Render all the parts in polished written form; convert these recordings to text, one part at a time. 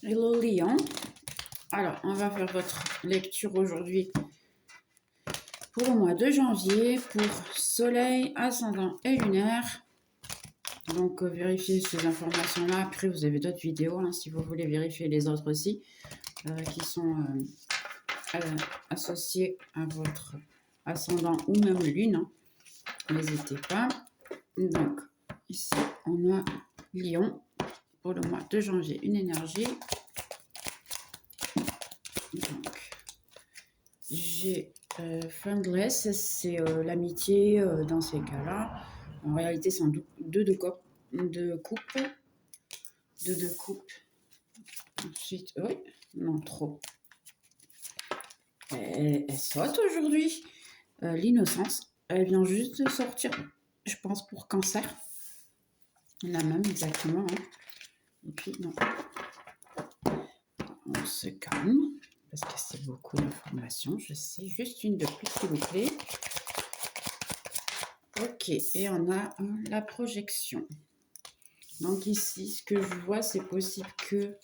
Hello Lion. Alors, on va faire votre lecture aujourd'hui pour le mois de janvier pour Soleil, Ascendant et Lunaire. Donc, vérifiez ces informations-là. Après, vous avez d'autres vidéos si vous voulez vérifier les autres aussi qui sont associées à votre ascendant ou même lune. N'hésitez pas. Donc, ici, on a Lion pour le mois de janvier, une énergie. Donc, j'ai friendless, c'est l'amitié dans ces cas-là. En réalité, c'est un deux de coupe. Deux de coupe. Ensuite, oui, non, trop. Elle saute aujourd'hui. L'innocence, elle vient juste de sortir, je pense, pour cancer. La même, exactement. Et puis, non. On se calme, parce que c'est beaucoup d'informations. Je sais, juste une de plus, s'il vous plaît. Ok, et on a la projection. Donc ici, ce que je vois, c'est possible que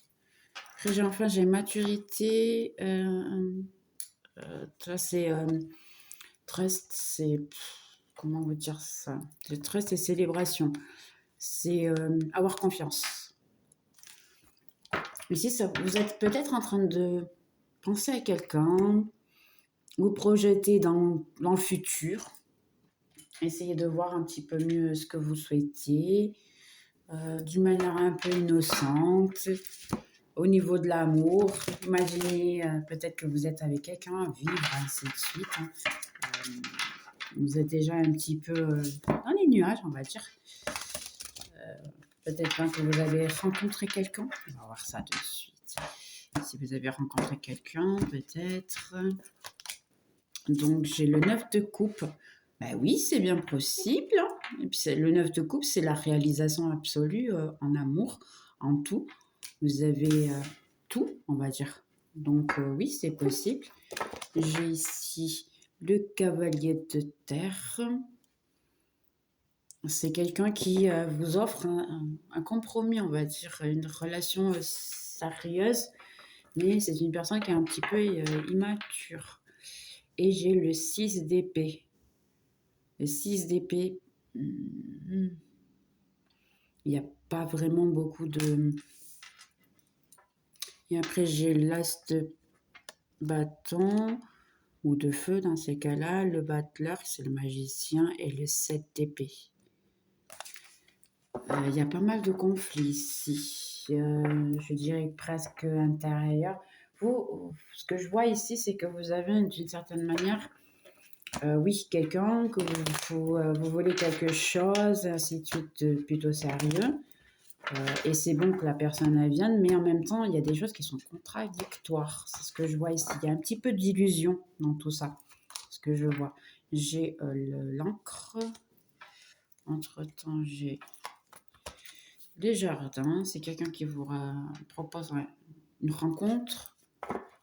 j'ai maturité. Ça, c'est trust, c'est comment vous dire ça? Le trust et célébration. C'est avoir confiance. Ici, vous êtes peut-être en train de penser à quelqu'un, vous projeter dans le futur. Essayez de voir un petit peu mieux ce que vous souhaitiez, d'une manière un peu innocente. Au niveau de l'amour, imaginez peut-être que vous êtes avec quelqu'un à vivre, ainsi de suite. Vous êtes déjà un petit peu dans les nuages, on va dire. Peut-être que vous avez rencontré quelqu'un. On va voir ça tout de suite. Si vous avez rencontré quelqu'un, peut-être. Donc, j'ai le 9 de coupe. Ben oui, c'est bien possible. Et puis, le 9 de coupe, c'est la réalisation absolue en amour, en tout. Vous avez tout, on va dire. Donc, oui, c'est possible. J'ai ici le cavalier de terre. C'est quelqu'un qui vous offre un compromis, on va dire, une relation sérieuse, mais c'est une personne qui est un petit peu immature. Et j'ai le 6 d'épée. Le 6 d'épée, il n'y a pas vraiment beaucoup de... Et après, j'ai l'as de bâton ou de feu dans ces cas-là. Le battleur, c'est le magicien, et le 7 d'épée. Il y a pas mal de conflits ici. Je dirais presque intérieurs. Vous, ce que je vois ici, c'est que vous avez d'une certaine manière, oui, quelqu'un, que vous voulez quelque chose, ainsi de suite, plutôt sérieux. Et c'est bon que la personne elle vienne, mais en même temps, il y a des choses qui sont contradictoires. C'est ce que je vois ici. Il y a un petit peu d'illusion dans tout ça. Ce que je vois. J'ai l'encre. Entre-temps, j'ai les jardins. C'est quelqu'un qui vous propose une rencontre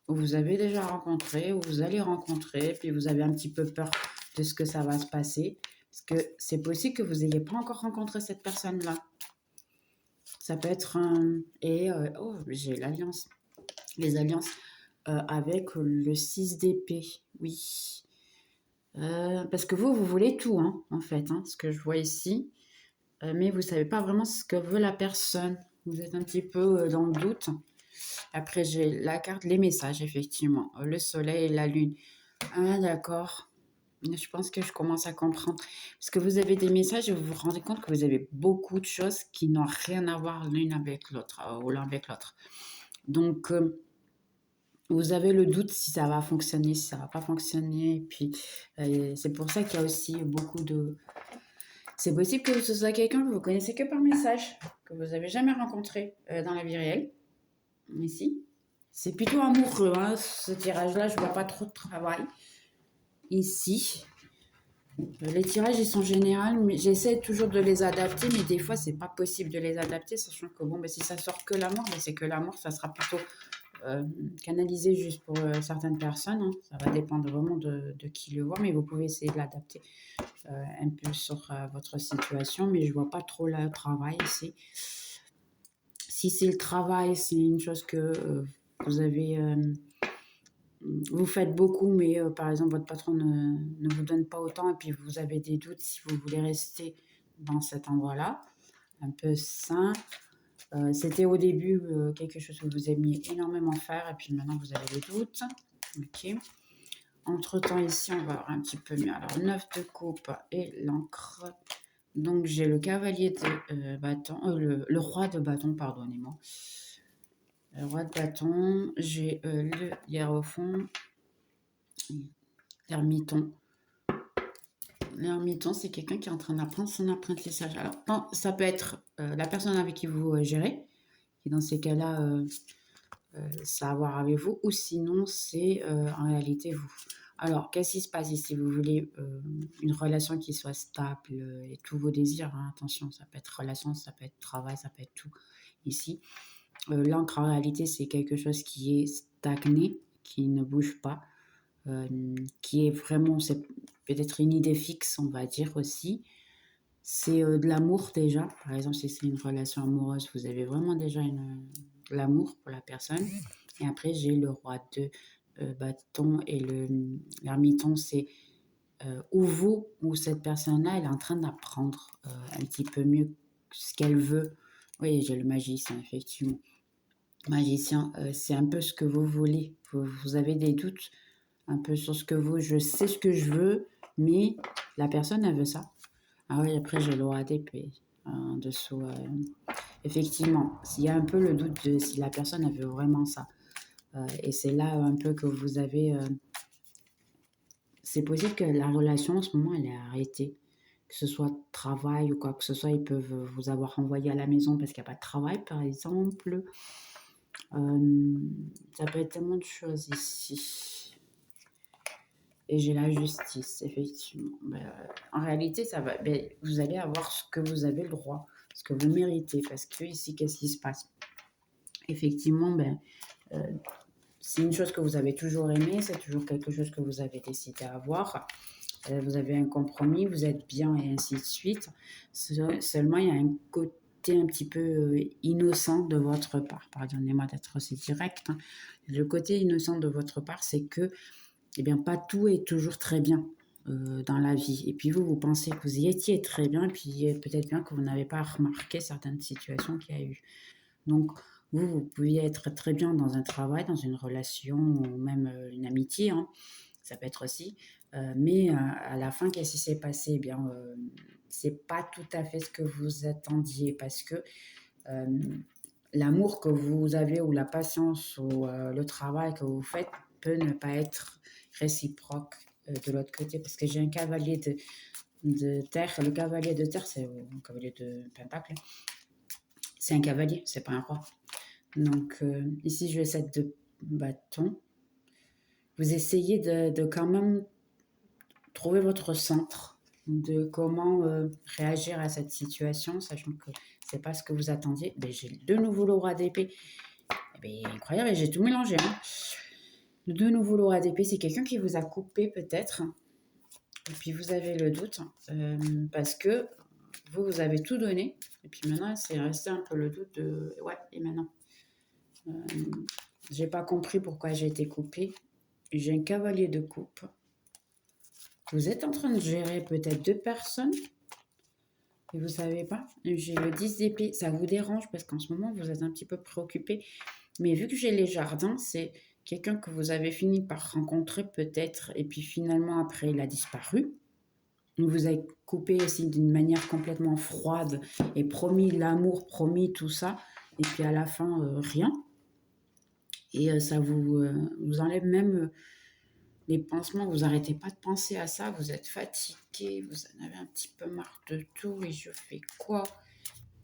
où vous avez déjà rencontré, où vous allez rencontrer, puis vous avez un petit peu peur de ce que ça va se passer. Parce que c'est possible que vous n'ayez pas encore rencontré cette personne-là. Ça peut être un... Et oh, j'ai l'alliance. Les alliances avec le 6 d'épée. Oui. Parce que vous voulez tout, en fait, ce que je vois ici. Mais vous ne savez pas vraiment ce que veut la personne. Vous êtes un petit peu dans le doute. Après, j'ai la carte, les messages, effectivement. Le soleil et la lune. Ah, d'accord. Je pense que je commence à comprendre. Parce que vous avez des messages et vous vous rendez compte que vous avez beaucoup de choses qui n'ont rien à voir l'une avec l'autre, ou l'un avec l'autre. Donc, vous avez le doute si ça va fonctionner, si ça va pas fonctionner. Et puis, c'est pour ça qu'il y a aussi beaucoup de... C'est possible que ce soit quelqu'un que vous connaissez que par message, que vous n'avez jamais rencontré dans la vie réelle. Ici. C'est plutôt amoureux, ce tirage-là. Je vois pas trop de travail. Ici. Les tirages, ils sont généraux, mais j'essaie toujours de les adapter, mais des fois, c'est pas possible de les adapter, sachant que bon, si ça sort que l'amour, c'est que l'amour, ça sera plutôt canalisé juste pour certaines personnes. Ça va dépendre vraiment de qui le voit, mais vous pouvez essayer de l'adapter un peu sur votre situation, mais je vois pas trop le travail ici. Si c'est le travail, c'est une chose que vous avez, vous faites beaucoup, mais par exemple, votre patron ne vous donne pas autant et puis vous avez des doutes si vous voulez rester dans cet endroit-là. Un peu sain. C'était au début quelque chose que vous aimiez énormément faire et puis maintenant vous avez des doutes. Ok. Entre-temps, ici, on va voir un petit peu mieux. Alors, 9 de coupe et l'encre. Donc, j'ai le cavalier de bâton, le roi de bâton, pardonnez-moi. Le roi de bâton, j'ai le hiérophant, l'ermiton. L'ermiton, c'est quelqu'un qui est en train d'apprendre son apprentissage. Alors, ça peut être la personne avec qui vous gérez, qui dans ces cas-là, ça a à voir avec vous, ou sinon, c'est en réalité vous. Alors, qu'est-ce qui se passe ici? Vous voulez une relation qui soit stable et tous vos désirs, hein, attention, ça peut être relation, ça peut être travail, ça peut être tout ici. L'encre, en réalité, c'est quelque chose qui est stagné, qui ne bouge pas, qui est vraiment, c'est peut-être une idée fixe, on va dire aussi. C'est de l'amour déjà. Par exemple, si c'est une relation amoureuse, vous avez vraiment déjà de l'amour pour la personne. Et après, j'ai le roi de bâton et l'ermiton, c'est où vous, ou cette personne-là, elle est en train d'apprendre un petit peu mieux ce qu'elle veut. Oui, j'ai le magicien, effectivement. Magicien, c'est un peu ce que vous voulez. Vous avez des doutes un peu sur ce que je sais ce que je veux, mais la personne, elle veut ça. Ah oui, après, j'ai le ADP en dessous. Effectivement, il y a un peu le doute de si la personne, elle veut vraiment ça. Et c'est là un peu que vous avez... c'est possible que la relation, en ce moment, elle est arrêtée. Que ce soit travail ou quoi que ce soit, ils peuvent vous avoir envoyé à la maison parce qu'il n'y a pas de travail, par exemple. Ça peut être tellement de choses ici. Et j'ai la justice, effectivement. En réalité, ça va, vous allez avoir ce que vous avez le droit, ce que vous méritez. Parce que ici, qu'est-ce qui se passe? Effectivement, c'est une chose que vous avez toujours aimée, c'est toujours quelque chose que vous avez décidé d'avoir. Vous avez un compromis, vous êtes bien et ainsi de suite. Seulement, il y a un côté un petit peu innocent de votre part. Pardonnez-moi d'être aussi direct. Hein. Le côté innocent de votre part, c'est que eh bien, pas tout est toujours très bien dans la vie. Et puis vous pensez que vous y étiez très bien, et puis peut-être bien que vous n'avez pas remarqué certaines situations qu'il y a eu. Donc, vous pouviez être très bien dans un travail, dans une relation, ou même une amitié, hein, ça peut être aussi. Mais à la fin, qu'est-ce qui s'est passé? Eh bien, c'est pas tout à fait ce que vous attendiez, parce que l'amour que vous avez, ou la patience, ou le travail que vous faites peut ne pas être réciproque de l'autre côté, parce que j'ai un cavalier de terre. Le cavalier de terre, c'est un cavalier de pentacle. C'est un cavalier, c'est pas un roi. Donc ici, je vais 7 de bâton. Vous essayez de quand même trouver votre centre, de comment réagir à cette situation, sachant que c'est pas ce que vous attendiez. J'ai de nouveau le roi d'épée. Incroyable, j'ai tout mélangé. Hein. De nouveau le roi d'épée, c'est quelqu'un qui vous a coupé peut-être. Et puis vous avez le doute, parce que vous avez tout donné. Et puis maintenant, c'est resté un peu le doute de ouais, et maintenant. J'ai pas compris pourquoi j'ai été coupée. J'ai un cavalier de coupe. Vous êtes en train de gérer peut-être 2 personnes et vous savez pas. J'ai le 10 d'épée. Ça vous dérange parce qu'en ce moment, vous êtes un petit peu préoccupé. Mais vu que j'ai les jardins, c'est quelqu'un que vous avez fini par rencontrer peut-être. Et puis finalement, après, il a disparu. Vous avez coupé aussi d'une manière complètement froide et promis l'amour, promis tout ça. Et puis à la fin, rien. Et ça vous enlève même les pansements. Vous n'arrêtez pas de penser à ça. Vous êtes fatigué. Vous en avez un petit peu marre de tout. Et je fais quoi?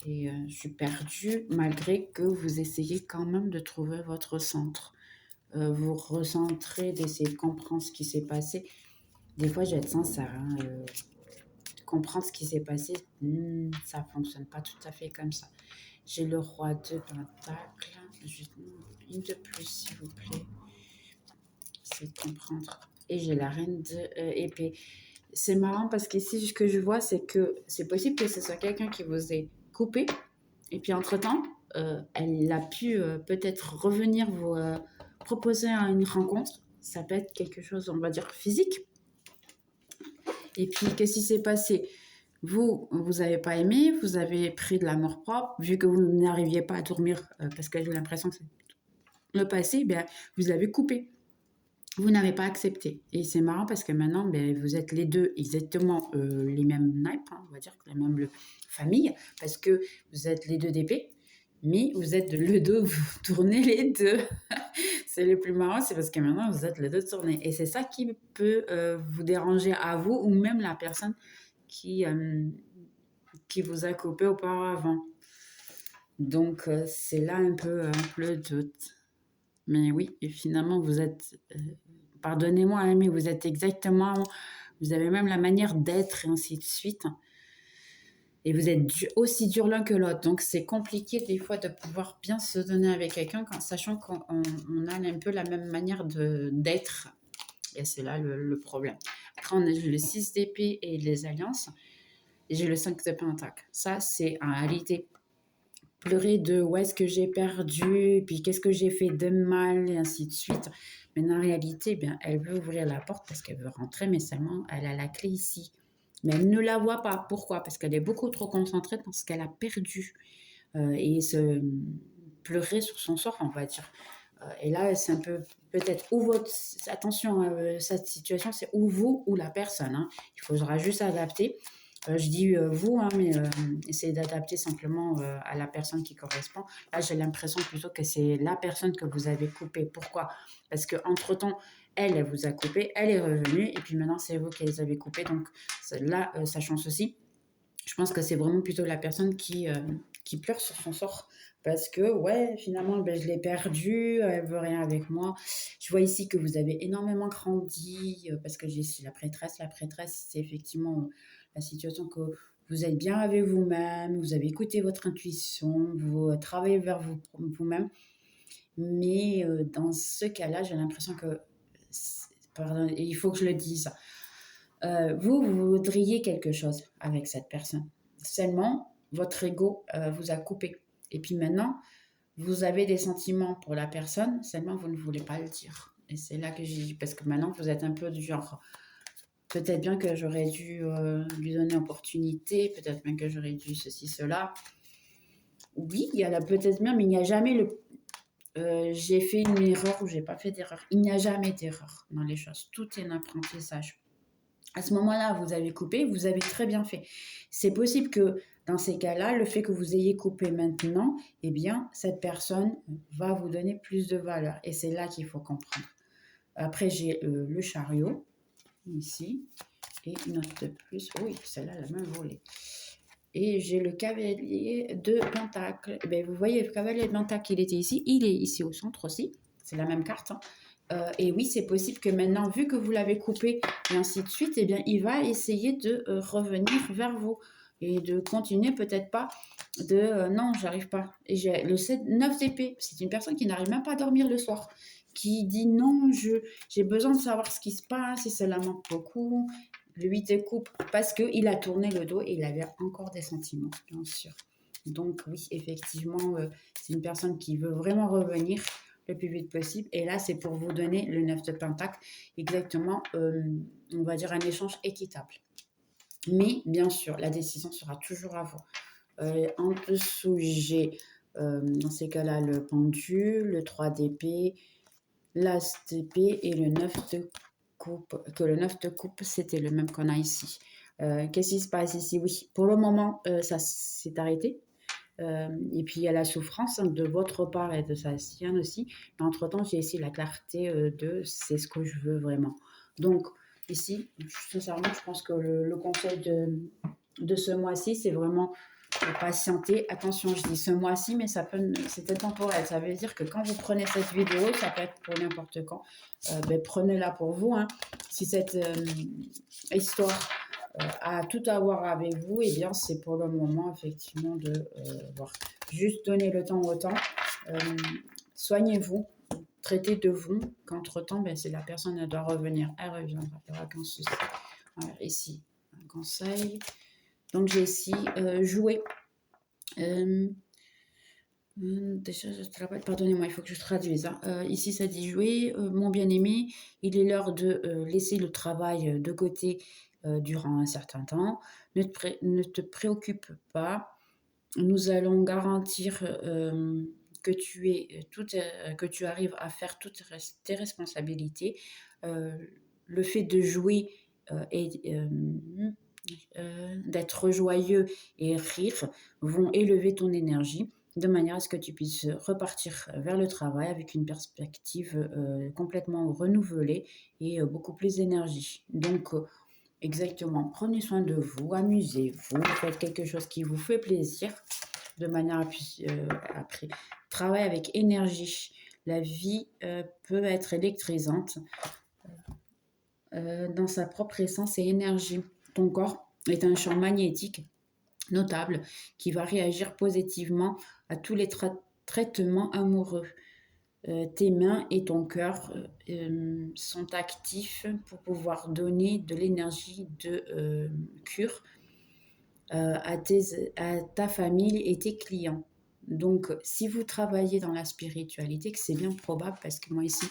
Et je suis perdue malgré que vous essayez quand même de trouver votre centre. Vous recentrez, d'essayer de comprendre ce qui s'est passé. Des fois, je vais être sincère. Hein, comprendre ce qui s'est passé, ça ne fonctionne pas tout à fait comme ça. J'ai le roi de pentacle. Juste une de plus, s'il vous plaît. C'est de comprendre. Et j'ai la reine de épée. C'est marrant parce qu'ici, ce que je vois, c'est que c'est possible que ce soit quelqu'un qui vous ait coupé. Et puis, entre-temps, elle a pu peut-être revenir vous proposer une rencontre. Ça peut être quelque chose, on va dire, physique. Et puis, qu'est-ce qui s'est passé? Vous n'avez pas aimé, vous avez pris de l'amour-propre, vu que vous n'arriviez pas à dormir, parce que j'ai l'impression que c'est le passé, ben, vous avez coupé. Vous n'avez pas accepté. Et c'est marrant parce que maintenant, ben, vous êtes les deux exactement les mêmes nappes, hein, on va dire, la même famille, parce que vous êtes les deux d'épée, mais vous êtes le deux, vous tournez les deux. C'est le plus marrant, c'est parce que maintenant, vous êtes les deux tournés. Et c'est ça qui peut vous déranger à vous ou même la personne qui, euh, qui vous a coupé auparavant. Donc, c'est là un peu le doute. Mais oui, et finalement, vous êtes, pardonnez-moi, hein, mais vous êtes exactement, vous avez même la manière d'être et ainsi de suite. Et vous êtes aussi dur l'un que l'autre. Donc, c'est compliqué des fois de pouvoir bien se donner avec quelqu'un, sachant qu'on a un peu la même manière d'être. Et c'est là le problème. Après, on a le 6 d'épée et les alliances. Et j'ai le 5 de pentacle. Ça, c'est en réalité pleurer de où est-ce que j'ai perdu, puis qu'est-ce que j'ai fait de mal, et ainsi de suite. Mais en réalité, bien, elle veut ouvrir la porte parce qu'elle veut rentrer, mais seulement elle a la clé ici. Mais elle ne la voit pas. Pourquoi? Parce qu'elle est beaucoup trop concentrée dans ce qu'elle a perdu. Et se pleurer sur son sort, on va dire. Et là, c'est un peu peut-être ou votre attention à cette situation, c'est ou vous ou la personne. Hein. Il faudra juste adapter. Je dis vous, hein, mais essayez d'adapter simplement à la personne qui correspond. Là, j'ai l'impression plutôt que c'est la personne que vous avez coupée. Pourquoi? Parce qu'entre-temps, elle vous a coupé, elle est revenue, et puis maintenant, c'est vous qui les avez coupés. Donc là, sachant ceci, je pense que c'est vraiment plutôt la personne qui pleure sur son sort. Parce que, ouais, finalement, ben, je l'ai perdue, elle veut rien avec moi. Je vois ici que vous avez énormément grandi, parce que j'ai la prêtresse. La prêtresse, c'est effectivement la situation que vous êtes bien avec vous-même, vous avez écouté votre intuition, vous travaillez vers vous-même. Mais dans ce cas-là, j'ai l'impression que, pardon, il faut que je le dise, vous voudriez quelque chose avec cette personne. Seulement, votre ego vous a coupé. Et puis maintenant, vous avez des sentiments pour la personne, seulement vous ne voulez pas le dire. Et c'est là que j'ai dit, parce que maintenant, vous êtes un peu du genre, peut-être bien que j'aurais dû lui donner opportunité, peut-être bien que j'aurais dû ceci, cela. Oui, il y a la peut-être bien, mais il n'y a jamais le... j'ai fait une erreur ou j'ai pas fait d'erreur. Il n'y a jamais d'erreur dans les choses. Tout est un apprentissage. À ce moment-là, vous avez coupé, vous avez très bien fait. C'est possible que dans ces cas-là, le fait que vous ayez coupé maintenant, eh bien, cette personne va vous donner plus de valeur. Et c'est là qu'il faut comprendre. Après, j'ai le chariot, ici, et une autre de plus. Oui, celle-là, la même volée. Et j'ai le cavalier de Pentacle. Ben, vous voyez, le cavalier de Pentacle, il était ici. Il est ici au centre aussi. C'est la même carte. Hein. Et oui, c'est possible que maintenant, vu que vous l'avez coupé et ainsi de suite, eh bien, il va essayer de revenir vers vous et de continuer peut-être pas de non, j'arrive pas. Et j'ai le 9 d'épée, c'est une personne qui n'arrive même pas à dormir le soir, qui dit non, j'ai besoin de savoir ce qui se passe et cela manque beaucoup. Le 8 de coupe parce qu'il a tourné le dos et il avait encore des sentiments, bien sûr. Donc oui, effectivement, c'est une personne qui veut vraiment revenir le plus vite possible. Et là, c'est pour vous donner le 9 de Pentacle, exactement, on va dire, un échange équitable. Mais bien sûr, la décision sera toujours à vous. En dessous, j'ai, dans ces cas-là, le pendule, le 3 d'épée, l'as d'épée et le 9 de coupe. Que le 9 de coupe, c'était le même qu'on a ici. Qu'est-ce qui se passe ici? Oui, pour le moment, ça s'est arrêté. Et puis il y a la souffrance de votre part et de sa sienne aussi. Mais entre-temps, j'ai ici la clarté de c'est ce que je veux vraiment. Donc ici, sincèrement, je pense que le conseil de ce mois-ci, c'est vraiment de patienter. Attention, je dis ce mois-ci, mais c'était temporel. Ça veut dire que quand vous prenez cette vidéo, ça peut être pour n'importe quand. Ben, prenez-la pour vous. Hein. Si cette histoire à tout avoir avec vous, et bien c'est pour le moment effectivement de voir. Juste donner le temps au temps. Soignez-vous, traitez de vous, qu'entre-temps, ben, c'est la personne, elle doit revenir. Elle reviendra, il n'y aura qu'un souci. Alors ici, un conseil. Donc j'ai ici jouer. Déjà, je te rappelle, pardonnez-moi, il faut que je traduise, hein. Ici, ça dit jouer. Mon bien-aimé, il est l'heure de laisser le travail de côté durant un certain temps. Ne te préoccupe pas. Nous allons garantir que tu arrives à faire toutes tes responsabilités. Euh, le fait de jouer et d'être joyeux et rire vont élever ton énergie de manière à ce que tu puisses repartir vers le travail avec une perspective complètement renouvelée et beaucoup plus d'énergie. Donc, exactement, prenez soin de vous, amusez-vous, faites quelque chose qui vous fait plaisir de manière à après travailler avec énergie. La vie peut être électrisante dans sa propre essence et énergie. Ton corps est un champ magnétique notable qui va réagir positivement à tous les traitements amoureux. Tes mains et ton cœur sont actifs pour pouvoir donner de l'énergie de cure à ta famille et tes clients. Donc, si vous travaillez dans la spiritualité, que c'est bien probable, parce que moi ici,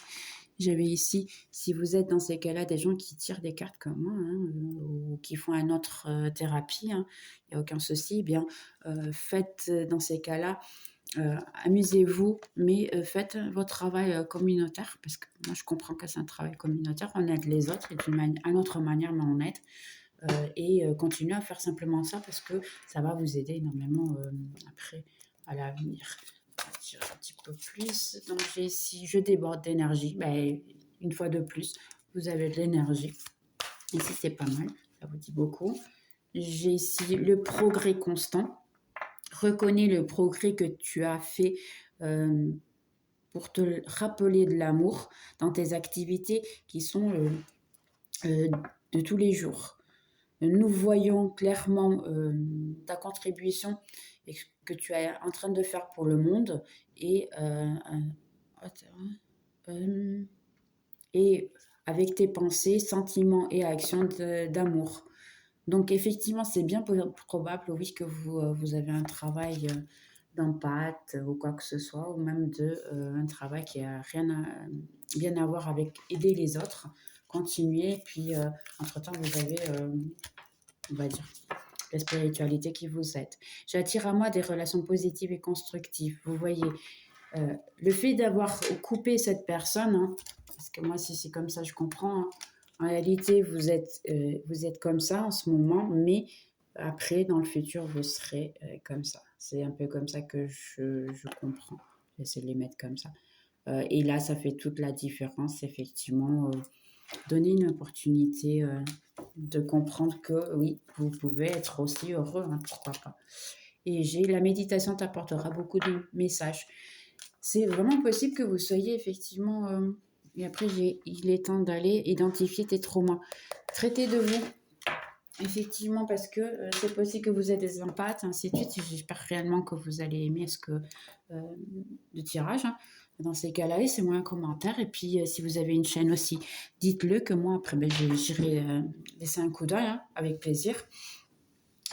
j'avais ici, si vous êtes dans ces cas-là, des gens qui tirent des cartes comme moi, hein, ou qui font une autre thérapie, il n'y a aucun souci, eh bien, faites dans ces cas-là, amusez-vous, mais faites votre travail communautaire, parce que moi je comprends que c'est un travail communautaire, on aide les autres, et d'une autre manière, mais on aide. Et continuez à faire simplement ça parce que ça va vous aider énormément après à l'avenir. On va tirer un petit peu plus. Donc j'ai ici, je déborde d'énergie. Ben, une fois de plus, vous avez de l'énergie. Ici, c'est pas mal. Ça vous dit beaucoup. J'ai ici le progrès constant. Reconnais le progrès que tu as fait pour te rappeler de l'amour dans tes activités qui sont de tous les jours. Nous voyons clairement ta contribution et ce que tu es en train de faire pour le monde et avec tes pensées, sentiments et actions d'amour. Donc effectivement, c'est bien probable, oui, que vous avez un travail d'empathie ou quoi que ce soit, ou même un travail qui a bien à voir avec aider les autres. Continuez, puis entre-temps, vous avez on va dire, la spiritualité qui vous aide. J'attire à moi des relations positives et constructives. Vous voyez, le fait d'avoir coupé cette personne, hein, parce que moi, si c'est comme ça, je comprends. Hein, en réalité, vous êtes comme ça en ce moment, mais après, dans le futur, vous serez comme ça. C'est un peu comme ça que je comprends. J'essaie de les mettre comme ça. Et là, ça fait toute la différence, effectivement. Donner une opportunité de comprendre que oui, vous pouvez être aussi heureux, hein, pourquoi pas. Et la méditation t'apportera beaucoup de messages. C'est vraiment possible que vous soyez effectivement... et après, il est temps d'aller identifier tes traumas. Traitez de vous, effectivement, parce que c'est possible que vous êtes des empathes, ainsi de suite. J'espère réellement que vous allez aimer le tirage. Hein. Dans ces cas-là, laissez-moi un commentaire. Et puis, si vous avez une chaîne aussi, dites-le que moi, après, j'irai laisser un coup d'œil hein, avec plaisir.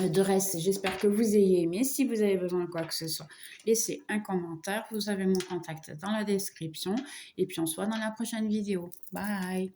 De reste, j'espère que vous ayez aimé. Si vous avez besoin de quoi que ce soit, laissez un commentaire. Vous avez mon contact dans la description. Et puis, on se voit dans la prochaine vidéo. Bye!